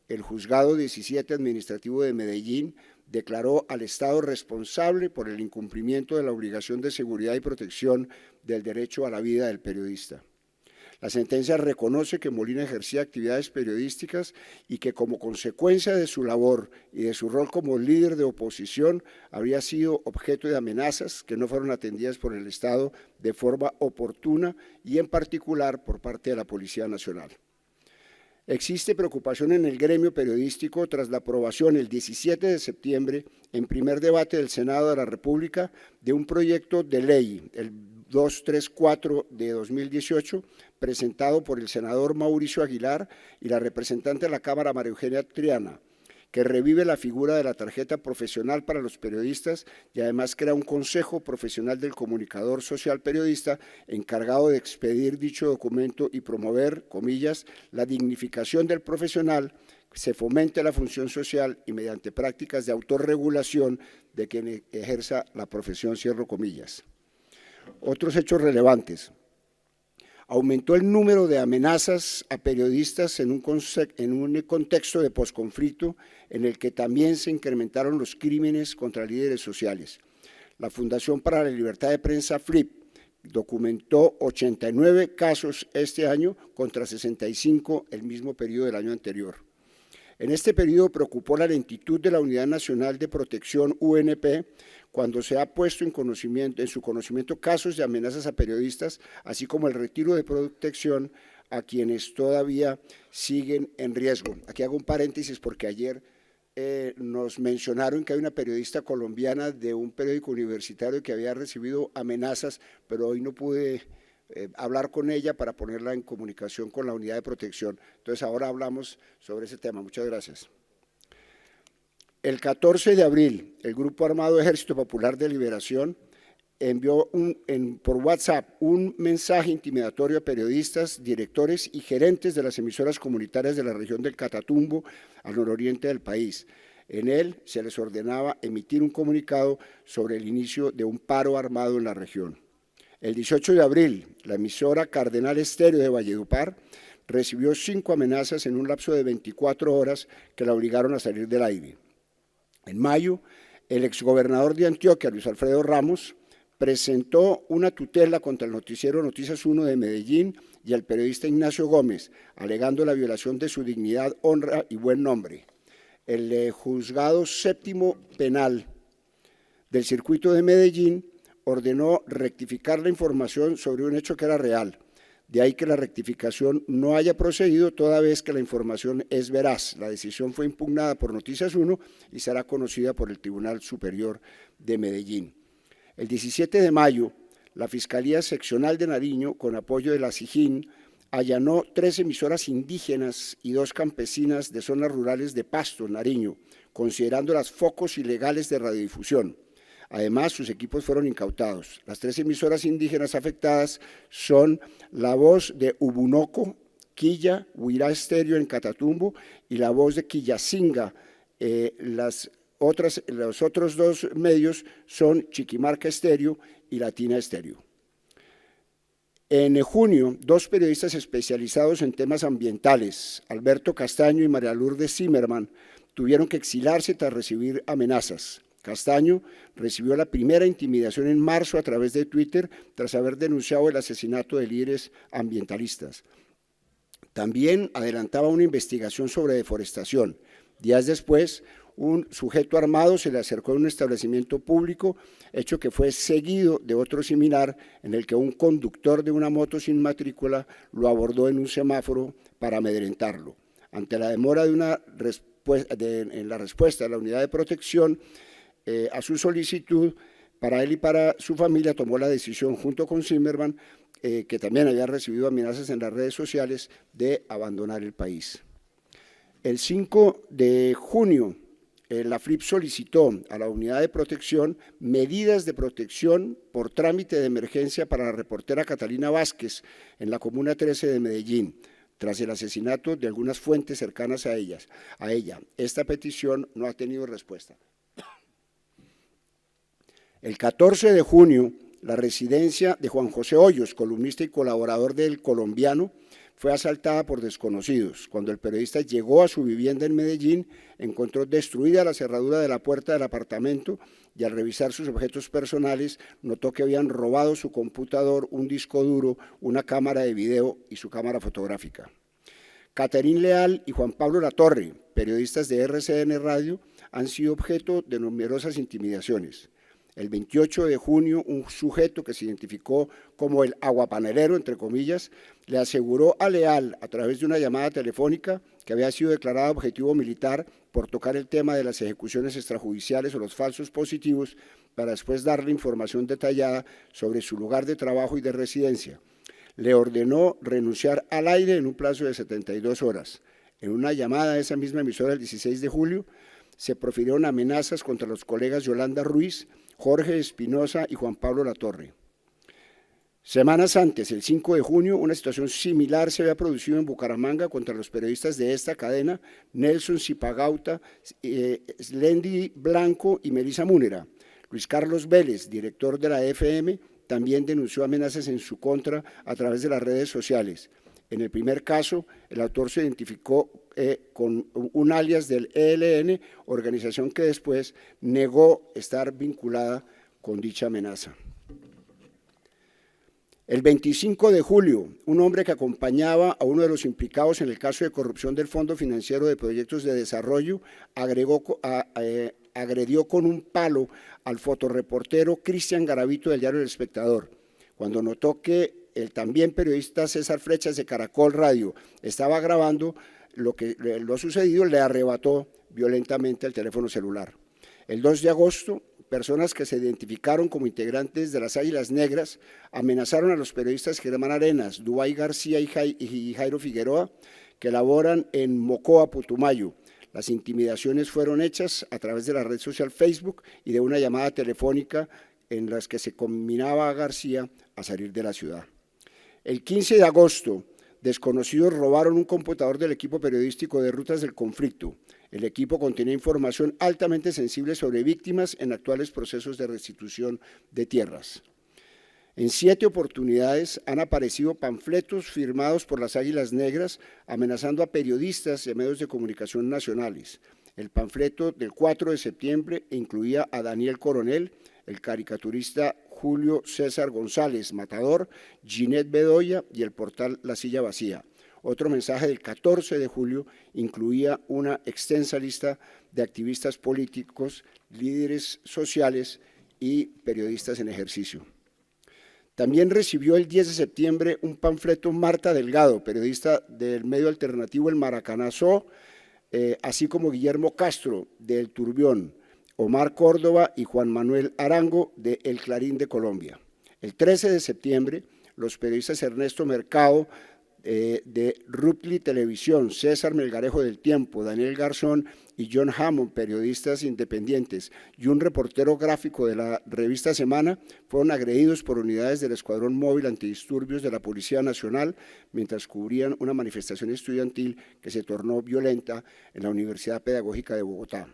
el Juzgado 17 Administrativo de Medellín declaró al Estado responsable por el incumplimiento de la obligación de seguridad y protección del derecho a la vida del periodista. La sentencia reconoce que Molina ejercía actividades periodísticas y que como consecuencia de su labor y de su rol como líder de oposición habría sido objeto de amenazas que no fueron atendidas por el Estado de forma oportuna y en particular por parte de la Policía Nacional. Existe preocupación en el gremio periodístico tras la aprobación el 17 de septiembre en primer debate del Senado de la República de un proyecto de ley, el 234 de 2018, presentado por el senador Mauricio Aguilar y la representante de la Cámara María Eugenia Triana, que revive la figura de la tarjeta profesional para los periodistas y además crea un consejo profesional del comunicador social periodista encargado de expedir dicho documento y promover, comillas, la dignificación del profesional, se fomente la función social y mediante prácticas de autorregulación de quien ejerza la profesión, cierro comillas. Otros hechos relevantes. Aumentó el número de amenazas a periodistas en un contexto de posconflicto en el que también se incrementaron los crímenes contra líderes sociales. La Fundación para la Libertad de Prensa, FLIP, documentó 89 casos este año contra 65 el mismo periodo del año anterior. En este periodo preocupó la lentitud de la Unidad Nacional de Protección, UNP, cuando se ha puesto en su conocimiento casos de amenazas a periodistas, así como el retiro de protección a quienes todavía siguen en riesgo. Aquí hago un paréntesis porque ayer nos mencionaron que hay una periodista colombiana de un periódico universitario que había recibido amenazas, pero hoy no pude hablar con ella para ponerla en comunicación con la unidad de protección. Entonces ahora hablamos sobre ese tema. Muchas gracias. El 14 de abril, el Grupo Armado Ejército Popular de Liberación envió por WhatsApp un mensaje intimidatorio a periodistas, directores y gerentes de las emisoras comunitarias de la región del Catatumbo, al nororiente del país. En él se les ordenaba emitir un comunicado sobre el inicio de un paro armado en la región. El 18 de abril, la emisora Cardenal Estéreo de Valledupar recibió 5 amenazas en un lapso de 24 horas que la obligaron a salir del aire. En mayo, el exgobernador de Antioquia, Luis Alfredo Ramos, presentó una tutela contra el noticiero Noticias 1 de Medellín y el periodista Ignacio Gómez, alegando la violación de su dignidad, honra y buen nombre. El Juzgado Séptimo Penal del Circuito de Medellín ordenó rectificar la información sobre un hecho que era real. De ahí que la rectificación no haya procedido toda vez que la información es veraz. La decisión fue impugnada por Noticias 1 y será conocida por el Tribunal Superior de Medellín. El 17 de mayo, la Fiscalía Seccional de Nariño, con apoyo de la SIJIN, allanó 3 emisoras indígenas y 2 campesinas de zonas rurales de Pasto, Nariño, considerándolas focos ilegales de radiodifusión. Además, sus equipos fueron incautados. Las 3 emisoras indígenas afectadas son La Voz de Ubunoco, Quilla, Huirá Estéreo en Catatumbo y La Voz de Quillacinga. Los otros 2 medios son Chiquimarca Estéreo y Latina Estéreo. En junio, 2 periodistas especializados en temas ambientales, Alberto Castaño y María Lourdes Zimmerman, tuvieron que exilarse tras recibir amenazas. Castaño recibió la primera intimidación en marzo a través de Twitter tras haber denunciado el asesinato de líderes ambientalistas. También adelantaba una investigación sobre deforestación. Días después, un sujeto armado se le acercó a un establecimiento público, hecho que fue seguido de otro similar en el que un conductor de una moto sin matrícula lo abordó en un semáforo para amedrentarlo. Ante la demora en la respuesta de la unidad de protección a su solicitud, para él y para su familia tomó la decisión, junto con Zimmerman, que también había recibido amenazas en las redes sociales, de abandonar el país. El 5 de junio, la FLIP solicitó a la unidad de protección medidas de protección por trámite de emergencia para la reportera Catalina Vázquez en la Comuna 13 de Medellín, tras el asesinato de algunas fuentes cercanas a ella. Esta petición no ha tenido respuesta. El 14 de junio, la residencia de Juan José Hoyos, columnista y colaborador del Colombiano, fue asaltada por desconocidos. Cuando el periodista llegó a su vivienda en Medellín, encontró destruida la cerradura de la puerta del apartamento y al revisar sus objetos personales, notó que habían robado su computador, un disco duro, una cámara de video y su cámara fotográfica. Caterín Leal y Juan Pablo Latorre, periodistas de RCN Radio, han sido objeto de numerosas intimidaciones. El 28 de junio, un sujeto que se identificó como el aguapanelero, entre comillas, le aseguró a Leal, a través de una llamada telefónica, que había sido declarado objetivo militar por tocar el tema de las ejecuciones extrajudiciales o los falsos positivos, para después darle información detallada sobre su lugar de trabajo y de residencia. Le ordenó renunciar al aire en un plazo de 72 horas. En una llamada a esa misma emisora el 16 de julio, se profirieron amenazas contra los colegas Yolanda Ruiz, Jorge Espinosa y Juan Pablo Latorre. Semanas antes, el 5 de junio, una situación similar se había producido en Bucaramanga contra los periodistas de esta cadena, Nelson Zipagauta, Slendy Blanco y Melissa Múnera. Luis Carlos Vélez, director de la FM, también denunció amenazas en su contra a través de las redes sociales. En el primer caso, el autor se identificó con un alias del ELN, organización que después negó estar vinculada con dicha amenaza. El 25 de julio, un hombre que acompañaba a uno de los implicados en el caso de corrupción del Fondo Financiero de Proyectos de Desarrollo agredió con un palo al fotoreportero Cristian Garavito del diario El Espectador. Cuando notó que el también periodista César Flechas de Caracol Radio estaba grabando lo sucedido, le arrebató violentamente el teléfono celular. El 2 de agosto, personas que se identificaron como integrantes de las Águilas Negras amenazaron a los periodistas Germán Arenas, Dubái García y Jairo Figueroa, que laboran en Mocoa, Putumayo. Las intimidaciones fueron hechas a través de la red social Facebook y de una llamada telefónica en las que se combinaba a García a salir de la ciudad. El 15 de agosto, desconocidos robaron un computador del equipo periodístico de Rutas del Conflicto. El equipo contenía información altamente sensible sobre víctimas en actuales procesos de restitución de tierras. En 7 oportunidades han aparecido panfletos firmados por las Águilas Negras amenazando a periodistas y a medios de comunicación nacionales. El panfleto del 4 de septiembre incluía a Daniel Coronel, el caricaturista Julio César González Matador, Ginette Bedoya y el portal La Silla Vacía. Otro mensaje del 14 de julio incluía una extensa lista de activistas políticos, líderes sociales y periodistas en ejercicio. También recibió el 10 de septiembre un panfleto Marta Delgado, periodista del medio alternativo El Maracanazo, así como Guillermo Castro de El Turbión, Omar Córdoba y Juan Manuel Arango de El Clarín de Colombia. El 13 de septiembre, los periodistas Ernesto Mercado de Rupli Televisión, César Melgarejo del Tiempo, Daniel Garzón y John Hammond, periodistas independientes, y un reportero gráfico de la revista Semana, fueron agredidos por unidades del Escuadrón Móvil Antidisturbios de la Policía Nacional mientras cubrían una manifestación estudiantil que se tornó violenta en la Universidad Pedagógica de Bogotá.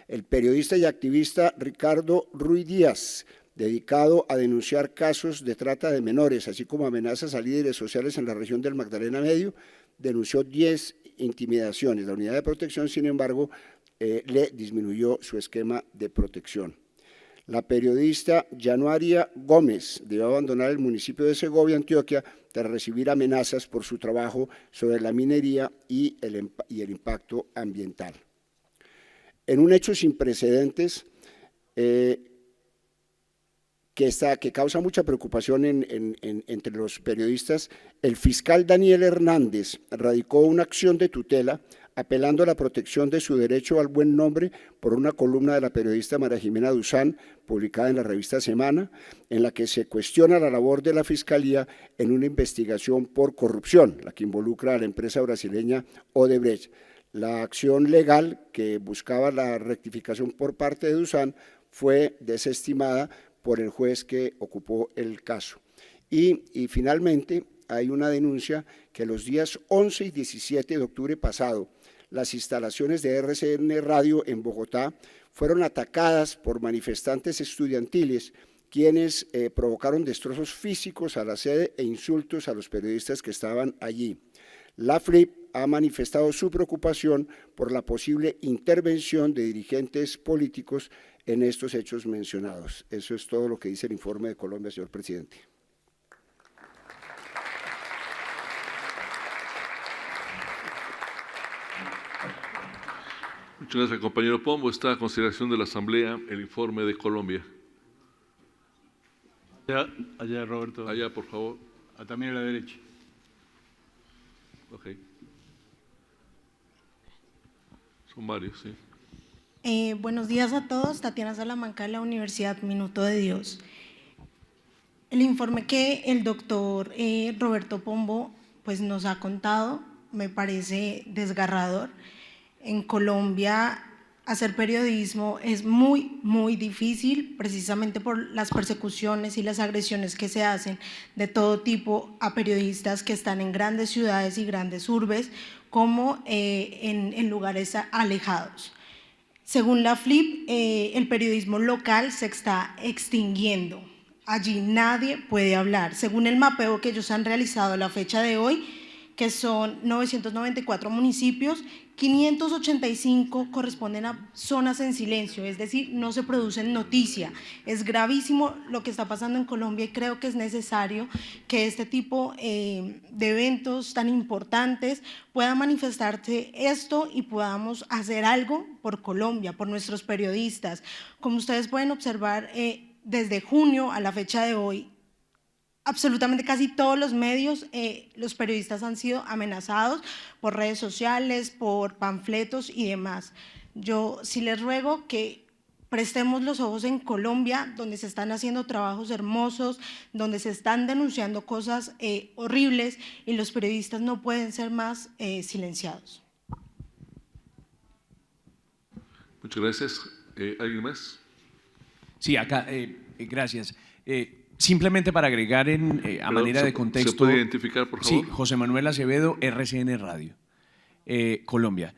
El periodista y activista Ricardo Ruiz Díaz, dedicado a denunciar casos de trata de menores, así como amenazas a líderes sociales en la región del Magdalena Medio, denunció 10 intimidaciones. La unidad de protección, sin embargo, le disminuyó su esquema de protección. La periodista Januaria Gómez debió abandonar el municipio de Segovia, Antioquia, tras recibir amenazas por su trabajo sobre la minería y el impacto ambiental. En un hecho sin precedentes que causa mucha preocupación entre los periodistas, el fiscal Daniel Hernández radicó una acción de tutela apelando a la protección de su derecho al buen nombre por una columna de la periodista María Jimena Duzán, publicada en la revista Semana, en la que se cuestiona la labor de la Fiscalía en una investigación por corrupción, la que involucra a la empresa brasileña Odebrecht. La acción legal que buscaba la rectificación por parte de Duzán fue desestimada por el juez que ocupó el caso. Y finalmente hay una denuncia que los días 11 y 17 de octubre pasado, las instalaciones de RCN Radio en Bogotá fueron atacadas por manifestantes estudiantiles, quienes provocaron destrozos físicos a la sede e insultos a los periodistas que estaban allí. La FLIP ha manifestado su preocupación por la posible intervención de dirigentes políticos en estos hechos mencionados. Eso es todo lo que dice el informe de Colombia, señor presidente. Muchas gracias, compañero Pombo. Está a consideración de la Asamblea el informe de Colombia. Allá, Roberto. Allá, por favor. También a la derecha. Ok. Son varios, sí. Buenos días a todos. Tatiana Salamanca de la Universidad Minuto de Dios. El informe que el doctor Roberto Pombo pues, nos ha contado me parece desgarrador. En Colombia hacer periodismo es muy, muy difícil, precisamente por las persecuciones y las agresiones que se hacen de todo tipo a periodistas que están en grandes ciudades y grandes urbes, como en lugares alejados. Según la FLIP, el periodismo local se está extinguiendo. Allí nadie puede hablar. Según el mapeo que ellos han realizado a la fecha de hoy, que son 994 municipios, 585 corresponden a zonas en silencio, es decir, no se producen noticias. Es gravísimo lo que está pasando en Colombia y creo que es necesario que este tipo de eventos tan importantes pueda manifestarse esto y podamos hacer algo por Colombia, por nuestros periodistas. Como ustedes pueden observar, desde junio a la fecha de hoy, absolutamente casi todos los medios, los periodistas han sido amenazados por redes sociales, por panfletos y demás. Yo sí les ruego que prestemos los ojos en Colombia, donde se están haciendo trabajos hermosos, donde se están denunciando cosas horribles y los periodistas no pueden ser más silenciados. Muchas gracias. ¿Alguien más? Sí, acá, gracias. Simplemente para agregar a manera de contexto… ¿Se puede identificar, por favor? Sí, José Manuel Acevedo, RCN Radio, Colombia.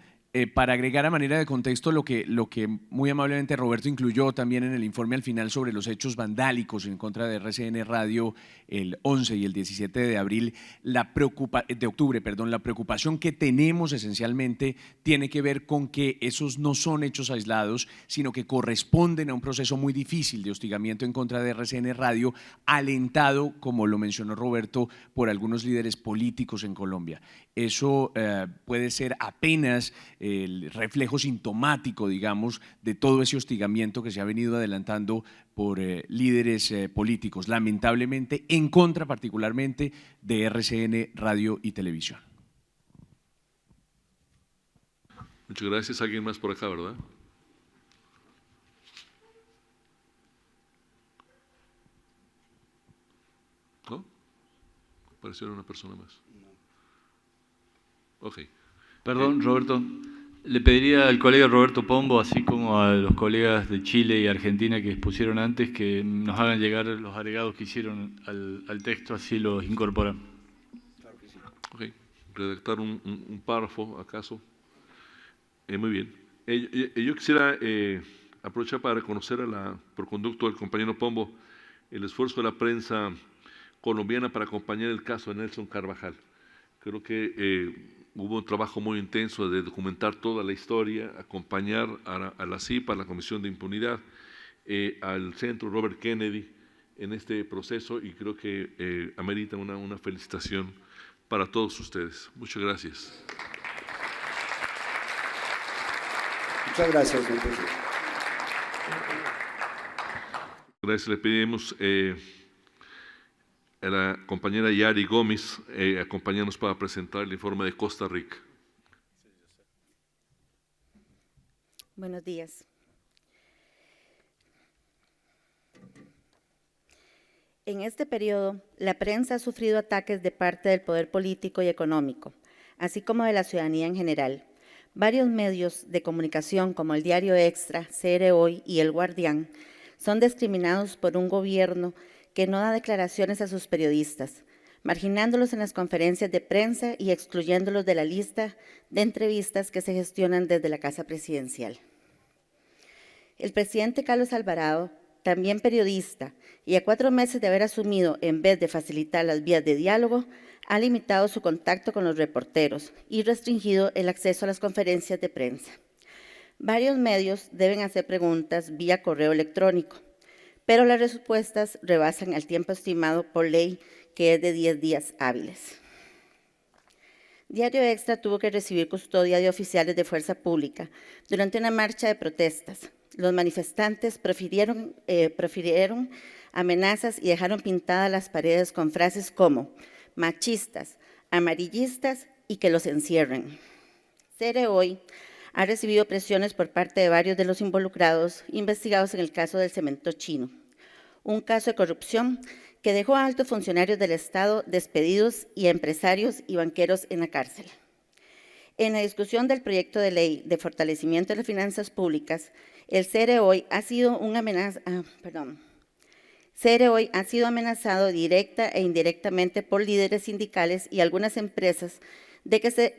Para agregar a manera de contexto lo que muy amablemente Roberto incluyó también en el informe al final sobre los hechos vandálicos en contra de RCN Radio el 11 y el 17 de abril, la preocupación que tenemos esencialmente tiene que ver con que esos no son hechos aislados, sino que corresponden a un proceso muy difícil de hostigamiento en contra de RCN Radio, alentado, como lo mencionó Roberto, por algunos líderes políticos en Colombia. Eso puede ser apenas el reflejo sintomático, digamos, de todo ese hostigamiento que se ha venido adelantando por líderes políticos, lamentablemente en contra particularmente de RCN Radio y Televisión. Muchas gracias. ¿Alguien más por acá, verdad? ¿No? Pareció una persona más. Ok. Perdón, Roberto. Le pediría al colega Roberto Pombo, así como a los colegas de Chile y Argentina que expusieron antes, que nos hagan llegar los agregados que hicieron al texto, así los incorporan. Claro que sí. Ok. Redactar un párrafo, ¿acaso? Muy bien. Yo quisiera aprovechar para reconocer por conducto del compañero Pombo el esfuerzo de la prensa colombiana para acompañar el caso de Nelson Carvajal. Creo que hubo un trabajo muy intenso de documentar toda la historia, acompañar a la CIP, a la Comisión de Impunidad, al Centro Robert Kennedy en este proceso y creo que amerita una felicitación para todos ustedes. Muchas gracias. Muchas gracias, señor presidente. Gracias. Le pedimos a la compañera Yari Gómez acompañarnos para presentar el informe de Costa Rica. Buenos días. En este periodo, la prensa ha sufrido ataques de parte del poder político y económico, así como de la ciudadanía en general. Varios medios de comunicación, como el Diario Extra, CR Hoy y El Guardián, son discriminados por un gobierno que no da declaraciones a sus periodistas, marginándolos en las conferencias de prensa y excluyéndolos de la lista de entrevistas que se gestionan desde la Casa Presidencial. El presidente Carlos Alvarado, también periodista, y a 4 meses de haber asumido, en vez de facilitar las vías de diálogo, ha limitado su contacto con los reporteros y restringido el acceso a las conferencias de prensa. Varios medios deben hacer preguntas vía correo electrónico, pero las respuestas rebasan el tiempo estimado por ley, que es de 10 días hábiles. Diario Extra tuvo que recibir custodia de oficiales de fuerza pública durante una marcha de protestas. Los manifestantes profirieron amenazas y dejaron pintadas las paredes con frases como machistas, amarillistas y que los encierren. CR Hoy ha recibido presiones por parte de varios de los involucrados investigados en el caso del cemento chino, un caso de corrupción que dejó a altos funcionarios del Estado despedidos y a empresarios y banqueros en la cárcel. En la discusión del proyecto de ley de fortalecimiento de las finanzas públicas, el CR Hoy ha sido amenazado directa e indirectamente por líderes sindicales y algunas empresas de que se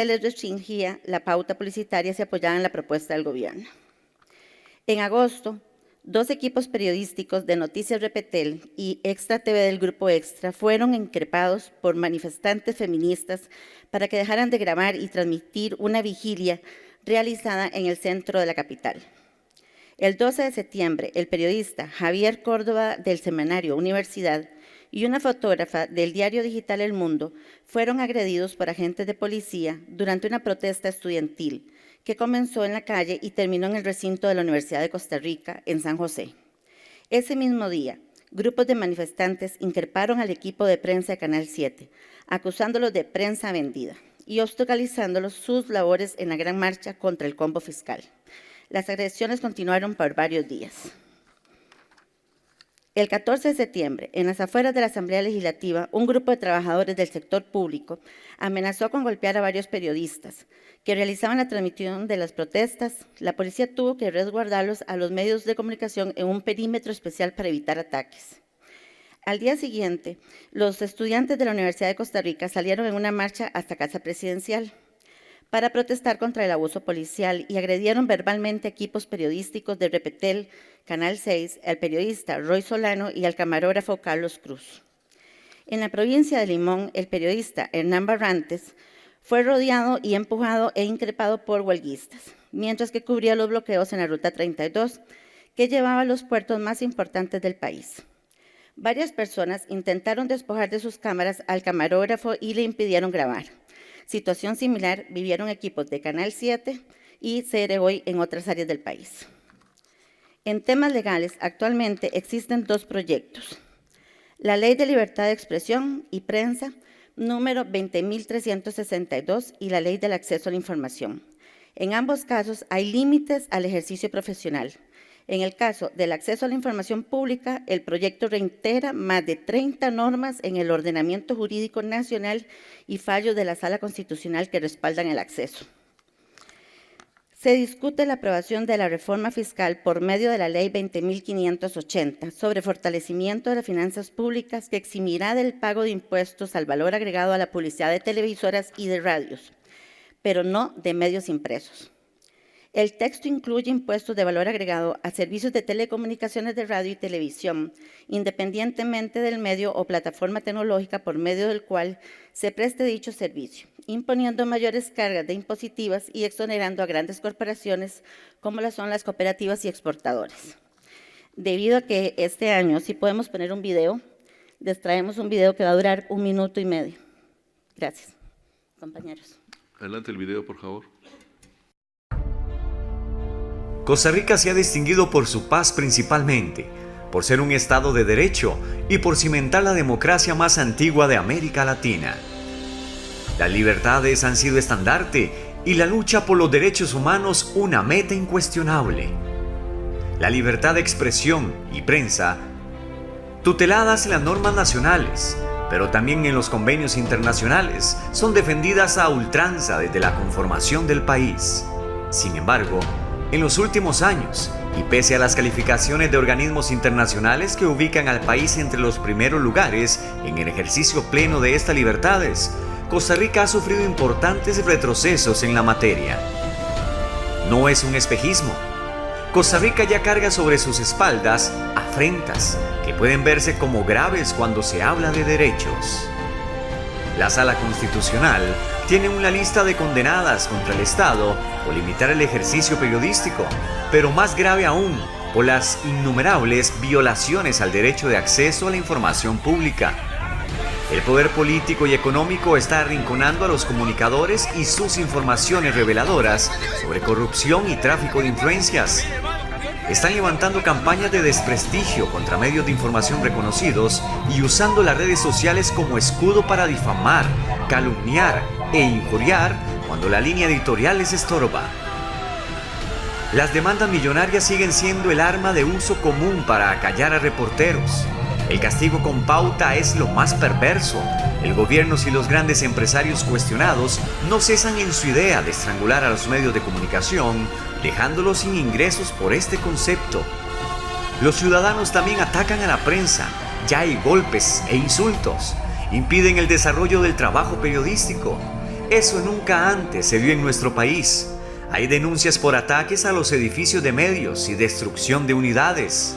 les restringía la pauta publicitaria si apoyaban la propuesta del gobierno. En agosto, 2 equipos periodísticos de Noticias Repetel y Extra TV del Grupo Extra fueron increpados por manifestantes feministas para que dejaran de grabar y transmitir una vigilia realizada en el centro de la capital. El 12 de septiembre, el periodista Javier Córdoba del semanario Universidad y una fotógrafa del diario digital El Mundo fueron agredidos por agentes de policía durante una protesta estudiantil que comenzó en la calle y terminó en el recinto de la Universidad de Costa Rica, en San José. Ese mismo día, grupos de manifestantes increparon al equipo de prensa de Canal 7, acusándolos de prensa vendida y obstaculizándolos sus labores en la gran marcha contra el combo fiscal. Las agresiones continuaron por varios días. El 14 de septiembre, en las afueras de la Asamblea Legislativa, un grupo de trabajadores del sector público amenazó con golpear a varios periodistas que realizaban la transmisión de las protestas. La policía tuvo que resguardarlos a los medios de comunicación en un perímetro especial para evitar ataques. Al día siguiente, los estudiantes de la Universidad de Costa Rica salieron en una marcha hasta Casa Presidencial para protestar contra el abuso policial y agredieron verbalmente a equipos periodísticos de Repetel, Canal 6, al periodista Roy Solano y al camarógrafo Carlos Cruz. En la provincia de Limón, el periodista Hernán Barrantes fue rodeado y empujado e increpado por huelguistas, mientras que cubría los bloqueos en la Ruta 32, que llevaba a los puertos más importantes del país. Varias personas intentaron despojar de sus cámaras al camarógrafo y le impidieron grabar. Situación similar vivieron equipos de Canal 7 y CR Hoy en otras áreas del país. En temas legales, actualmente existen 2 proyectos. La Ley de Libertad de Expresión y Prensa, número 20.362, y la Ley del Acceso a la Información. En ambos casos hay límites al ejercicio profesional. En el caso del acceso a la información pública, el proyecto reintegra más de 30 normas en el ordenamiento jurídico nacional y fallos de la Sala Constitucional que respaldan el acceso. Se discute la aprobación de la reforma fiscal por medio de la Ley 20.580 sobre fortalecimiento de las finanzas públicas que eximirá del pago de impuestos al valor agregado a la publicidad de televisoras y de radios, pero no de medios impresos. El texto incluye impuestos de valor agregado a servicios de telecomunicaciones de radio y televisión, independientemente del medio o plataforma tecnológica por medio del cual se preste dicho servicio, imponiendo mayores cargas de impositivas y exonerando a grandes corporaciones como lo son las cooperativas y exportadores. Debido a que este año, si podemos poner un video, les traemos un video que va a durar 1 minuto y medio. Gracias, compañeros. Adelante el video, por favor. Costa Rica se ha distinguido por su paz principalmente, por ser un Estado de derecho y por cimentar la democracia más antigua de América Latina. Las libertades han sido estandarte y la lucha por los derechos humanos una meta incuestionable. La libertad de expresión y prensa, tuteladas en las normas nacionales, pero también en los convenios internacionales, son defendidas a ultranza desde la conformación del país. Sin embargo, en los últimos años, y pese a las calificaciones de organismos internacionales que ubican al país entre los primeros lugares en el ejercicio pleno de estas libertades, Costa Rica ha sufrido importantes retrocesos en la materia. No es un espejismo. Costa Rica ya carga sobre sus espaldas afrentas que pueden verse como graves cuando se habla de derechos. La Sala Constitucional tiene una lista de condenadas contra el Estado por limitar el ejercicio periodístico, pero más grave aún, por las innumerables violaciones al derecho de acceso a la información pública. El poder político y económico está arrinconando a los comunicadores y sus informaciones reveladoras sobre corrupción y tráfico de influencias. Están levantando campañas de desprestigio contra medios de información reconocidos y usando las redes sociales como escudo para difamar, calumniar e injuriar cuando la línea editorial les estorba. Las demandas millonarias siguen siendo el arma de uso común para acallar a reporteros. El castigo con pauta es lo más perverso. El gobierno y los grandes empresarios cuestionados no cesan en su idea de estrangular a los medios de comunicación, dejándolos sin ingresos por este concepto. Los ciudadanos también atacan a la prensa. Ya hay golpes e insultos. Impiden el desarrollo del trabajo periodístico. Eso nunca antes se vio en nuestro país. Hay denuncias por ataques a los edificios de medios y destrucción de unidades.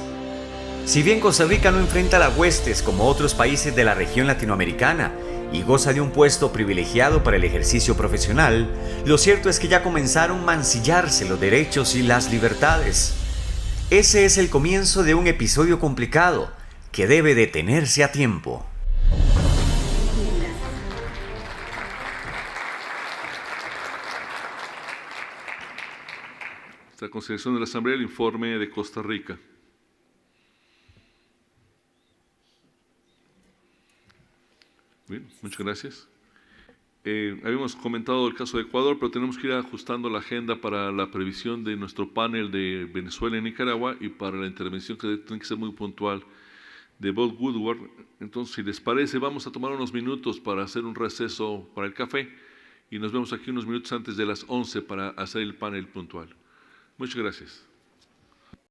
Si bien Costa Rica no enfrenta las huestes como otros países de la región latinoamericana y goza de un puesto privilegiado para el ejercicio profesional, lo cierto es que ya comenzaron a mancillarse los derechos y las libertades. Ese es el comienzo de un episodio complicado que debe detenerse a tiempo. Esta consideración de la Asamblea, el informe de Costa Rica. Bien, muchas gracias. Habíamos comentado el caso de Ecuador, pero tenemos que ir ajustando la agenda para la previsión de nuestro panel de Venezuela y Nicaragua y para la intervención que tiene que ser muy puntual de Bob Woodward. Entonces, si les parece, vamos a tomar unos minutos para hacer un receso para el café y nos vemos aquí unos minutos antes de las 11 para hacer el panel puntual. Muchas gracias.